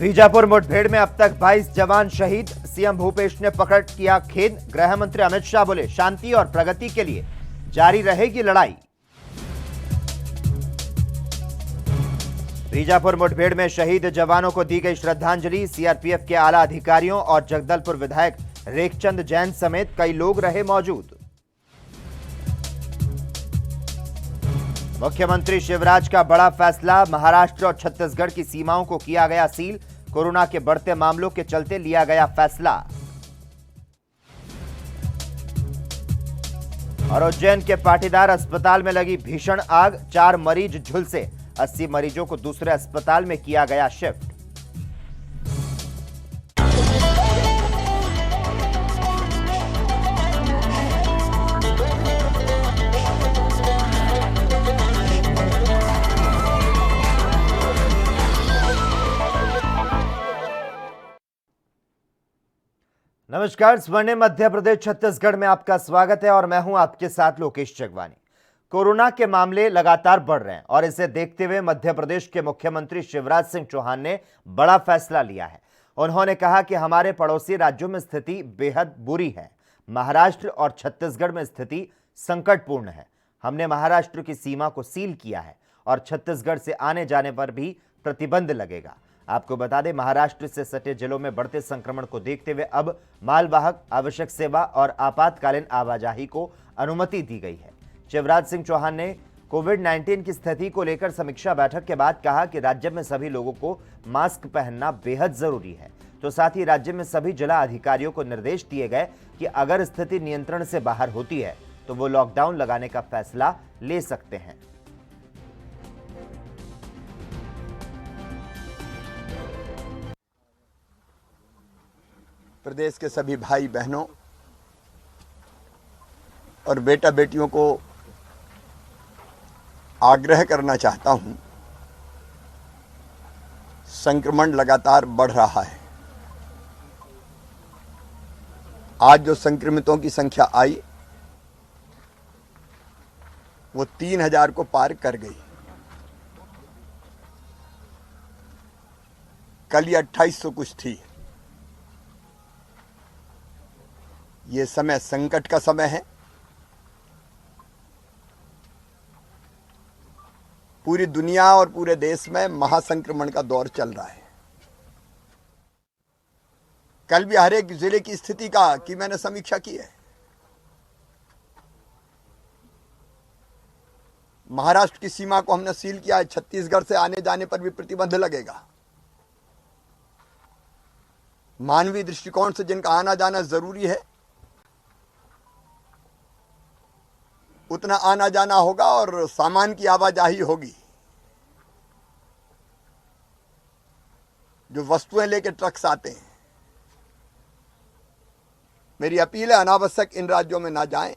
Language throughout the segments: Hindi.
बीजापुर मुठभेड़ में अब तक 22 जवान शहीद। सीएम भूपेश ने प्रकट किया खेद। गृह मंत्री अमित शाह बोले शांति और प्रगति के लिए जारी रहेगी लड़ाई। बीजापुर मुठभेड़ में शहीद जवानों को दी गई श्रद्धांजलि। सीआरपीएफ के आला अधिकारियों और जगदलपुर विधायक रेखचंद जैन समेत कई लोग रहे मौजूद। मुख्यमंत्री शिवराज का बड़ा फैसला। महाराष्ट्र और छत्तीसगढ़ की सीमाओं को किया गया सील। कोरोना के बढ़ते मामलों के चलते लिया गया फैसला। और उज्जैन के पाटीदार अस्पताल में लगी भीषण आग। 4 मरीज झुलसे। 80 मरीजों को दूसरे अस्पताल में किया गया शिफ्ट। नमस्कार, स्वर्णिम मध्य प्रदेश छत्तीसगढ़ में आपका स्वागत है और मैं हूं आपके साथ लोकेश जगवानी। कोरोना के मामले लगातार बढ़ रहे हैं और इसे देखते हुए मध्य प्रदेश के मुख्यमंत्री शिवराज सिंह चौहान ने बड़ा फैसला लिया है। उन्होंने कहा कि हमारे पड़ोसी राज्यों में स्थिति बेहद बुरी है। महाराष्ट्र और छत्तीसगढ़ में स्थिति संकटपूर्ण है। हमने महाराष्ट्र की सीमा को सील किया है और छत्तीसगढ़ से आने जाने पर भी प्रतिबंध लगेगा। आपको बता दें, महाराष्ट्र से सटे जिलों में बढ़ते संक्रमण को देखते हुए अब मालवाहक, आवश्यक सेवा और आपातकालीन आवाजाही को अनुमति दी गई है। शिवराज सिंह चौहान ने कोविड-19 की स्थिति को लेकर समीक्षा बैठक के बाद कहा कि राज्य में सभी लोगों को मास्क पहनना बेहद जरूरी है। तो साथ ही राज्य में सभी जिला अधिकारियों को निर्देश दिए गए कि अगर स्थिति नियंत्रण से बाहर होती है तो वो लॉकडाउन लगाने का फैसला ले सकते हैं। प्रदेश के सभी भाई बहनों और बेटा बेटियों को आग्रह करना चाहता हूं, संक्रमण लगातार बढ़ रहा है। आज जो संक्रमितों की संख्या आई वो 3000 को पार कर गई। कल ये 2800 कुछ थी। ये समय संकट का समय है। पूरी दुनिया और पूरे देश में महासंक्रमण का दौर चल रहा है। कल भी हर एक जिले की स्थिति की मैंने समीक्षा की है। महाराष्ट्र की सीमा को हमने सील किया है। छत्तीसगढ़ से आने जाने पर भी प्रतिबंध लगेगा। मानवीय दृष्टिकोण से जिनका आना जाना जरूरी है उतना आना जाना होगा और सामान की आवाजाही होगी। जो वस्तुएं लेकर ट्रक्स आते हैं, मेरी अपील है अनावश्यक इन राज्यों में ना जाएं।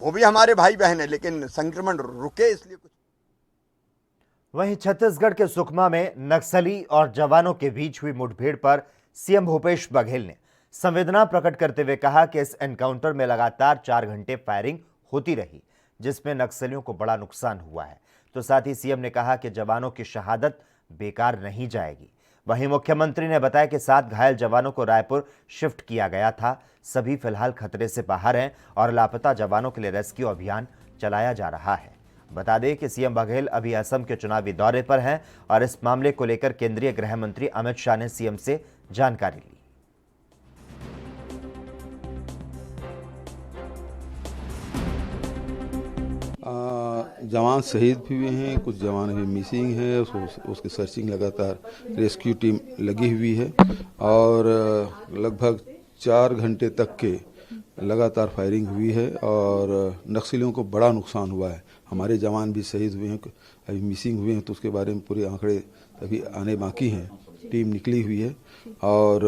वो भी हमारे भाई बहन है, लेकिन संक्रमण रुके इसलिए कुछ। वहीं छत्तीसगढ़ के सुकमा में नक्सली और जवानों के बीच हुई मुठभेड़ पर सीएम भूपेश बघेल ने संवेदना प्रकट करते हुए कहा कि इस एनकाउंटर में लगातार 4 घंटे फायरिंग होती रही, जिसमें नक्सलियों को बड़ा नुकसान हुआ है। तो साथ ही सीएम ने कहा कि जवानों की शहादत बेकार नहीं जाएगी। वहीं मुख्यमंत्री ने बताया कि 7 घायल जवानों को रायपुर शिफ्ट किया गया था। सभी फिलहाल खतरे से बाहर हैं और लापता जवानों के लिए रेस्क्यू अभियान चलाया जा रहा है। बता दें कि सीएम बघेल अभी असम के चुनावी दौरे पर हैं और इस मामले को लेकर केंद्रीय गृह मंत्री अमित शाह ने सीएम से जानकारी ली। जवान शहीद भी हुए हैं, कुछ जवान अभी मिसिंग है। उसकी सर्चिंग लगातार रेस्क्यू टीम लगी हुई है और लगभग 4 घंटे तक के लगातार फायरिंग हुई है और नक्सलियों को बड़ा नुकसान हुआ है। हमारे जवान भी शहीद हुए हैं, अभी मिसिंग हुए हैं, तो उसके बारे में पूरे आंकड़े अभी आने बाकी हैं। टीम निकली हुई है और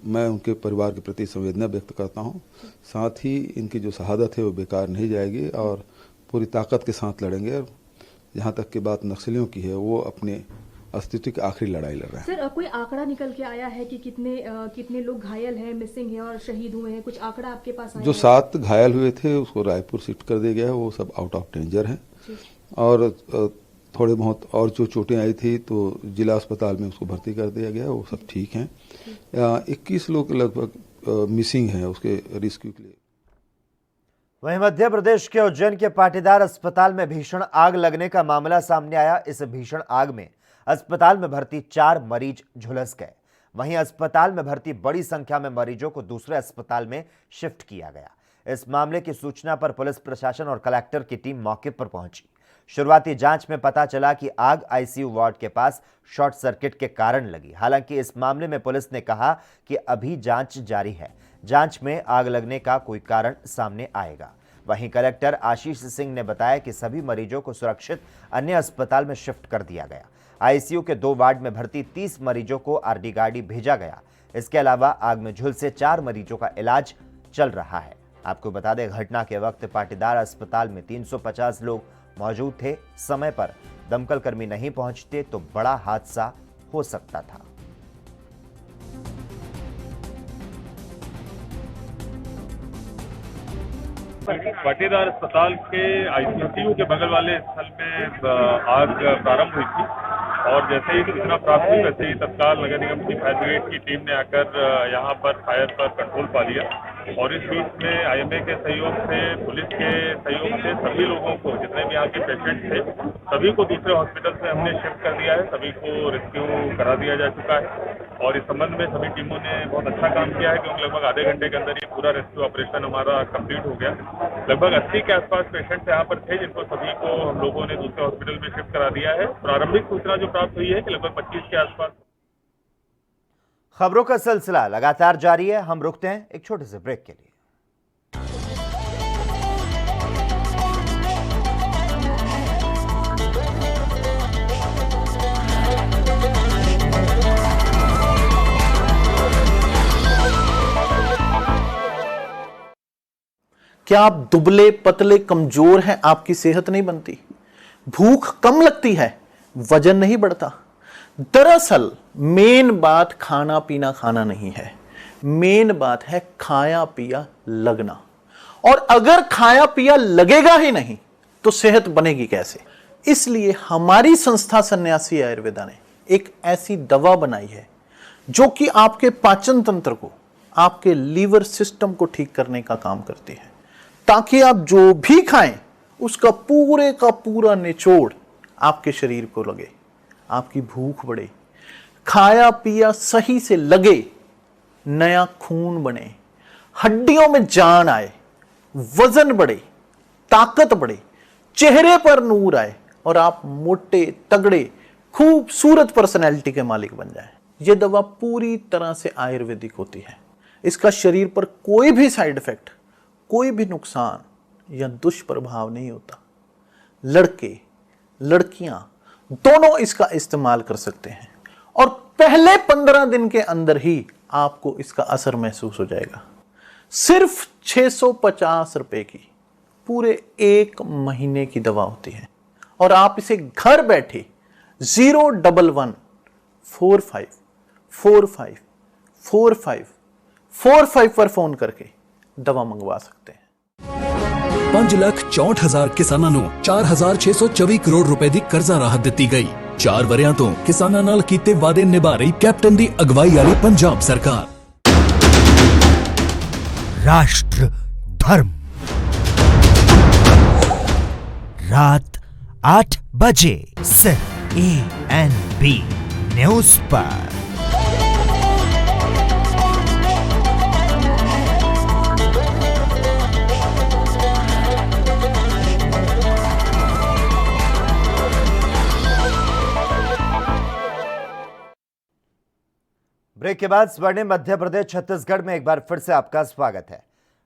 मैं उनके परिवार के प्रति संवेदना व्यक्त करता हूं। साथ ही इनकी जो शहादत है वो बेकार नहीं जाएगी और पूरी ताकत के साथ लड़ेंगे। और जहां तक की बात नक्सलियों की है, वो अपने अस्तित्व की आखिरी लड़ाई लड़ रहे हैं। सर, कोई आंकड़ा निकल के आया है कि कितने लोग घायल हैं, मिसिंग हैं और शहीद हुए हैं? कुछ आंकड़ा आपके पास आया? जो 7 घायल हुए थे उसको रायपुर शिफ्ट कर दिया गया है, वो सब आउट ऑफ डेंजर हैं और थोड़े बहुत और जो चोटें आई थी तो जिला अस्पताल में उसको भर्ती कर दिया गया, वो सब ठीक हैं। 21 लोग लगभग मिसिंग हैं उसके रेस्क्यू के लिए। वहीं मध्य प्रदेश के उज्जैन के पाटीदार अस्पताल में भीषण आग लगने का मामला सामने आया। इस भीषण आग में अस्पताल में भर्ती 4 मरीज झुलस गए। वहीं अस्पताल में भर्ती बड़ी संख्या में मरीजों को दूसरे अस्पताल में शिफ्ट किया गया। इस मामले की सूचना पर पुलिस प्रशासन और कलेक्टर की टीम मौके पर पहुंची। शुरुआती जांच में पता चला कि आग आईसीयू वार्ड के पास शॉर्ट सर्किट के कारण लगी। हालांकि इस मामले में पुलिस ने कहा कि अभी जांच जारी है, जांच में आग लगने का कोई कारण सामने आएगा। वहीं कलेक्टर आशीष सिंह ने बताया कि सभी मरीजों को सुरक्षित अन्य अस्पताल में शिफ्ट कर दिया गया। आईसीयू के 2 वार्ड में भर्ती 30 मरीजों को आरडी गाड़ी भेजा गया। इसके अलावा आग में झुलसे 4 मरीजों का इलाज चल रहा है। आपको बता दें, घटना के वक्त पाटीदार अस्पताल में 350 लोग मौजूद थे। समय पर दमकल कर्मी नहीं पहुंचते तो बड़ा हादसा हो सकता था। पाटीदार अस्पताल के आईसीयू के बगल वाले स्थल में आग प्रारंभ हुई थी और जैसे ही सूचना प्राप्त हुई वैसे ही तत्काल नगर निगम की फायर ब्रिगेड की टीम ने आकर यहां पर फायर पर कंट्रोल पा लिया और इस बीच में आईएमए के सहयोग से, पुलिस के सहयोग से सभी लोगों को, जितने भी यहाँ के पेशेंट थे, सभी को दूसरे हॉस्पिटल से हमने शिफ्ट कर दिया है। सभी को रेस्क्यू करा दिया जा चुका है और इस संबंध में सभी टीमों ने बहुत अच्छा काम किया है क्योंकि लगभग आधे घंटे के अंदर ये पूरा रेस्क्यू ऑपरेशन हमारा कंप्लीट हो गया। लगभग 80 के आसपास पेशेंट्स यहाँ पर थे जिनको सभी को हम लोगों ने दूसरे हॉस्पिटल में शिफ्ट करा दिया है। प्रारंभिक सूचना जो प्राप्त हुई है कि लगभग 25 के आसपास। खबरों का सिलसिला लगातार जारी है। हम रुकते हैं एक छोटे से ब्रेक के लिए। क्या आप दुबले पतले कमजोर हैं? आपकी सेहत नहीं बनती, भूख कम लगती है, वजन नहीं बढ़ता। दरअसल मेन बात खाना पीना खाना नहीं है, मेन बात है खाया पिया लगना। और अगर खाया पिया लगेगा ही नहीं तो सेहत बनेगी कैसे? इसलिए हमारी संस्था सन्यासी आयुर्वेदा ने एक ऐसी दवा बनाई है जो कि आपके पाचन तंत्र को, आपके लीवर सिस्टम को ठीक करने का काम करती है, ताकि आप जो भी खाएं उसका पूरे का पूरा निचोड़ आपके शरीर को लगे, आपकी भूख बढ़े, खाया पिया सही से लगे, नया खून बने, हड्डियों में जान आए, वजन बढ़े, ताकत बढ़े, चेहरे पर नूर आए और आप मोटे तगड़े खूबसूरत पर्सनैलिटी के मालिक बन जाएं। यह दवा पूरी तरह से आयुर्वेदिक होती है। इसका शरीर पर कोई भी साइड इफेक्ट, कोई भी नुकसान या दुष्प्रभाव नहीं होता। लड़के लड़कियां दोनों इसका इस्तेमाल कर सकते हैं और पहले 15 दिन के अंदर ही आपको इसका असर महसूस हो जाएगा। सिर्फ 650 रुपए की पूरे 1 महीने की दवा होती है और आप इसे घर बैठे 011 45 45 45 45 पर फोन करके दवा मंगवा सकते हैं। 5,64,000 किसानां ਨੂੰ 4,624 ਕਰੋੜ ਰੁਪਏ ਦੀ ਕਰਜ਼ਾ ਰਾਹਤ ਦਿੱਤੀ ਗਈ। 4 ਵਰਿਆਂ ਤੋਂ ਕਿਸਾਨਾਂ ਨਾਲ ਕੀਤੇ ਵਾਅਦੇ ਨਿਭਾ ਰਹੀ ਕੈਪਟਨ ਦੀ ਅਗਵਾਈ ਵਾਲੀ ਪੰਜਾਬ ਸਰਕਾਰ। राष्ट्र धर्म रात 8 बजे सिर्फ ANB न्यूज पर। ब्रेक के बाद स्वर्णिम मध्य प्रदेश छत्तीसगढ़ में एक बार फिर से आपका स्वागत है।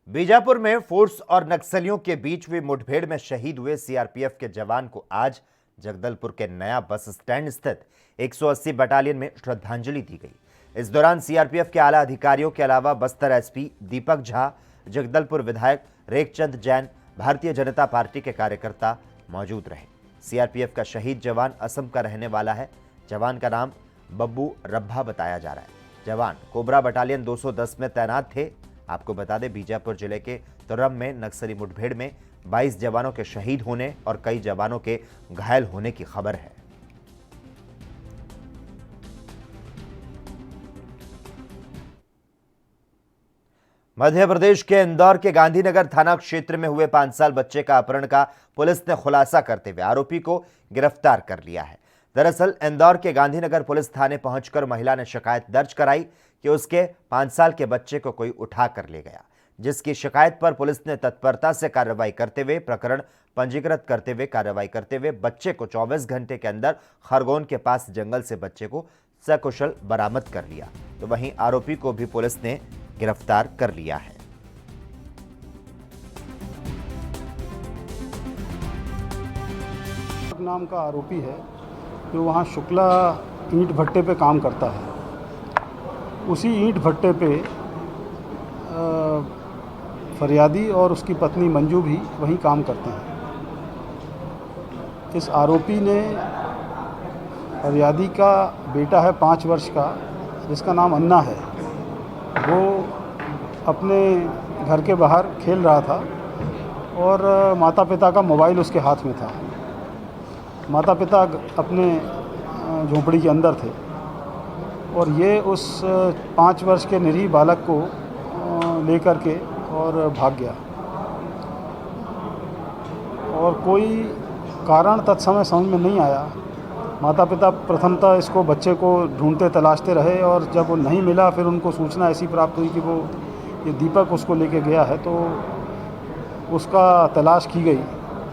बीजापुर में फोर्स और नक्सलियों के बीच हुई मुठभेड़ में शहीद हुए सीआरपीएफ के जवान को आज जगदलपुर के नया बस स्टैंड स्थित 180 बटालियन में श्रद्धांजलि दी गई। इस दौरान सीआरपीएफ के आला अधिकारियों के अलावा बस्तर एसपी दीपक झा, जगदलपुर विधायक रेखचंद जैन, भारतीय जनता पार्टी के कार्यकर्ता मौजूद रहे। सीआरपीएफ का शहीद जवान असम का रहने वाला है। जवान का नाम बब्बू रब्भा बताया जा रहा है। जवान कोबरा बटालियन 210 में तैनात थे। आपको बता दें, बीजापुर जिले के तुर्रम में नक्सली मुठभेड़ में 22 जवानों के शहीद होने और कई जवानों के घायल होने की खबर है। मध्य प्रदेश के इंदौर के गांधीनगर थाना क्षेत्र में हुए 5 साल बच्चे का अपहरण का पुलिस ने खुलासा करते हुए आरोपी को गिरफ्तार कर लिया है। दरअसल इंदौर के गांधीनगर पुलिस थाने पहुंचकर महिला ने शिकायत दर्ज कराई कि उसके 5 साल के बच्चे को कोई उठा कर ले गया, जिसकी शिकायत पर पुलिस ने तत्परता से कार्रवाई करते हुए प्रकरण पंजीकृत करते हुए बच्चे को 24 घंटे के अंदर खरगोन के पास जंगल से बच्चे को सकुशल बरामद कर लिया। तो वहीं आरोपी को भी पुलिस ने गिरफ्तार कर लिया है। नाम का आरोपी है जो वहाँ शुक्ला ईंट भट्टे पे काम करता है। उसी ईंट भट्टे पे फरियादी और उसकी पत्नी मंजू भी वहीं काम करते हैं। इस आरोपी ने फरियादी का बेटा है 5 वर्ष का, जिसका नाम अन्ना है। वो अपने घर के बाहर खेल रहा था और माता पिता का मोबाइल उसके हाथ में था। माता पिता अपने झोंपड़ी के अंदर थे और ये उस 5 वर्ष के निरीह बालक को लेकर के और भाग गया और कोई कारण तत्समय समझ में नहीं आया। माता पिता प्रथमतः इसको बच्चे को ढूंढते तलाशते रहे और जब वो नहीं मिला फिर उनको सूचना ऐसी प्राप्त हुई कि वो ये दीपक उसको लेके गया है, तो उसका तलाश की गई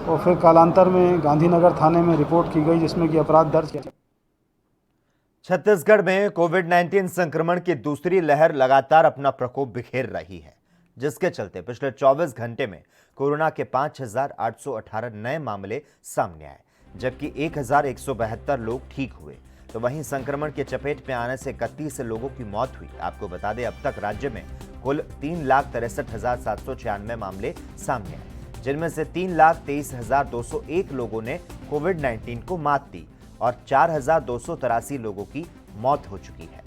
और फिर कालांतर में गांधीनगर थाने में रिपोर्ट की गई जिसमें कि अपराध दर्ज किया। छत्तीसगढ़ में कोविड-19 संक्रमण की दूसरी लहर लगातार अपना प्रकोप बिखेर रही है, जिसके चलते पिछले 24 घंटे में कोरोना के 5,818 नए मामले सामने आए, जबकि 1,172 लोग ठीक हुए। तो वहीं संक्रमण के चपेट में आने से 31 लोगों की मौत हुई। आपको बता दें, अब तक राज्य में कुल 3,63,796 मामले सामने आए, जिनमें से 3,23,201 लोगों ने कोविड-19 को मात दी और 4,283 लोगों की मौत हो चुकी है।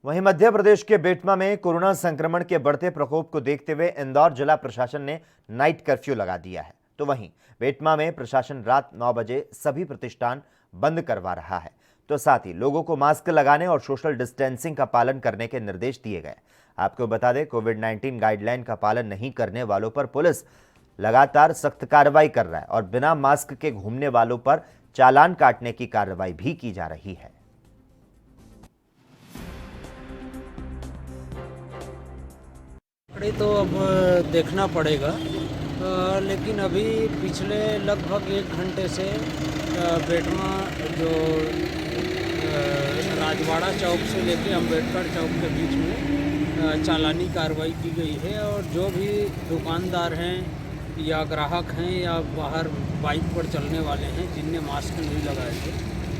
वहीं मध्य प्रदेश के बेटमा में कोरोना संक्रमण के बढ़ते प्रकोप को देखते हुए इंदौर जिला प्रशासन ने नाइट कर्फ्यू लगा दिया है। तो वहीं बेटमा में प्रशासन रात 9 बजे सभी प्रतिष्ठान बंद करवा रहा है। तो साथ ही लोगों को मास्क लगाने और सोशल डिस्टेंसिंग का पालन करने के निर्देश दिए गए। आपको बता दें, कोविड-19 गाइडलाइन का पालन नहीं करने वालों पर पुलिस लगातार सख्त कार्रवाई कर रहा है और बिना मास्क के घूमने वालों पर चालान काटने की कार्रवाई भी की जा रही है। तो अब देखना पड़ेगा, लेकिन अभी पिछले लगभग 1 घंटे से बेटमा जो राजवाड़ा चौक से लेके अंबेडकर चौक के बीच में चालानी कार्रवाई की गई है और जो भी दुकानदार हैं या ग्राहक हैं या बाहर बाइक पर चलने वाले हैं जिनने मास्क नहीं लगाए थे,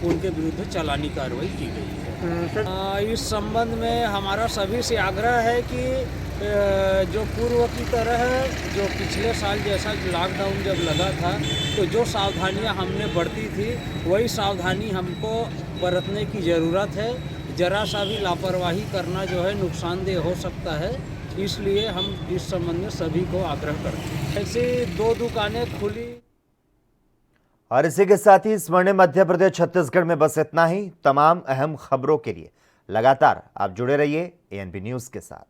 उनके विरुद्ध चालानी कार्रवाई की गई है। इस संबंध में हमारा सभी से आग्रह है कि जो पूर्व की तरह जो पिछले साल जैसा लॉकडाउन जब लगा था तो जो सावधानियां हमने बरती थी वही सावधानी हमको बरतने की ज़रूरत है। जरा सा भी लापरवाही करना जो है नुकसानदेह हो सकता है, इसलिए हम इस संबंध में सभी को आग्रह करते हैं। ऐसे 2 दुकानें खुली। और इसी के साथ ही स्वर्णिम मध्य प्रदेश छत्तीसगढ़ में बस इतना ही। तमाम अहम खबरों के लिए लगातार आप जुड़े रहिए ANP न्यूज़ के साथ।